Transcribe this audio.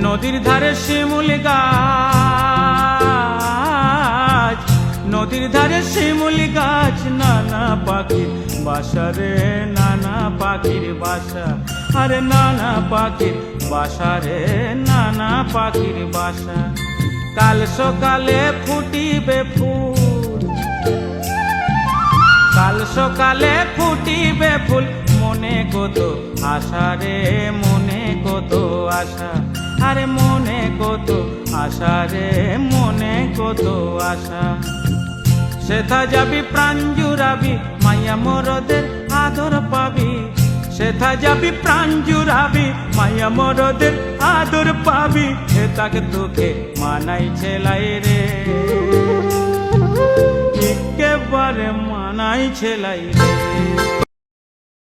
নদীর ধারে শিমুল গাছ, নদীর ধারে শিমুল গাছ, নানা পাখির বাসা রে, নানা পাখির বাসা, আরে নানা পাখির বাসা রে, নানা পাখির বাসা। কাল সকালে ফুটিবে ফুল, কাল সকালে ফুটিবে ফুল, মনে কত আশা রে, মনে কত আশা, আরে মনে কত আশা রে, মনে কত আশা। সেথা যাবি প্রাণ জুড়াবি, মাইয়া মরদের আদর পাবি, সেথা যাবি প্রাণ জুড়াবি, মাইয়া মরদের আদর পাবি। তাকে তোকে মানাই ছেলাই রে, একেবারে মানাই ছেলাই রে।